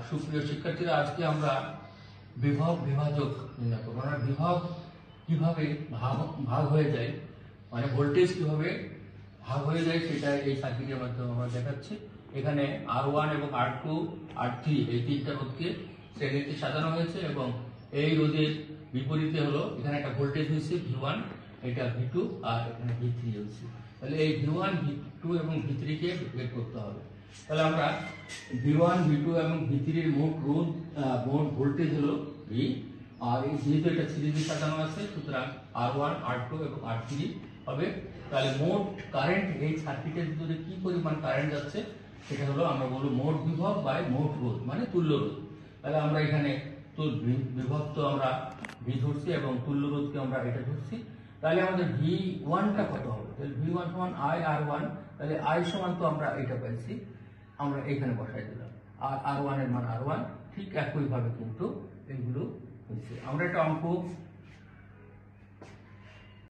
সুপ্রিয় শিক্ষার্থীরা, আজকে আমরা বিভব বিভাজক নির্ণয় করবো। মানে বিভব কিভাবে ভাগ হয়ে যায়, মানে ভোল্টেজ কিভাবে ভাগ হয়ে যায় সেটা এই সার্কিটের মাধ্যমে আমরা দেখাচ্ছি। এখানে R1 এবং R2 R3 এই তিনটা রোধকে শ্রেণীতে সাজানো হয়েছে এবং এই রোধের বিপরীতে হলো এখানে একটা ভোল্টেজ হয়েছে V1, এটা V2 আর এখানে V3 হয়েছে। তাহলে এই V1 V2 এবং V3 কে বের করতে হবে। তাহলে আমরা V1 V2 এবং V3 এর মোট ভোল্টেজ হলো V, আর এই যেহেতু এটা সিরিজে সাজানো আছে সুতরাং R1 R2 এবং R3 হবে। তাহলে মোট কারেন্ট এই সার্কিটের ভিতরে কি পরিমাণ কারেন্ট যাচ্ছে সেটা হলো আমরা বলবো মোট বিভব বাই মোট রোধ, মানে তুল্য রোধ। তাহলে আমরা এখানে তো বিভব তো আমরা V ধরছি এবং তুল্য রোধকে আমরা এটা ধরছি। তাহলে আমাদের V1 টা কত হবে? তাহলে V1 সমান IR1। তাহলে I সমান তো আমরা এটা পাইছি, আমরা এখানে বসাই দিলাম, আর R1 এর মান R1। ঠিক একইভাবে কিন্তু এগুলো হয়েছে। আমরা একটা অঙ্ক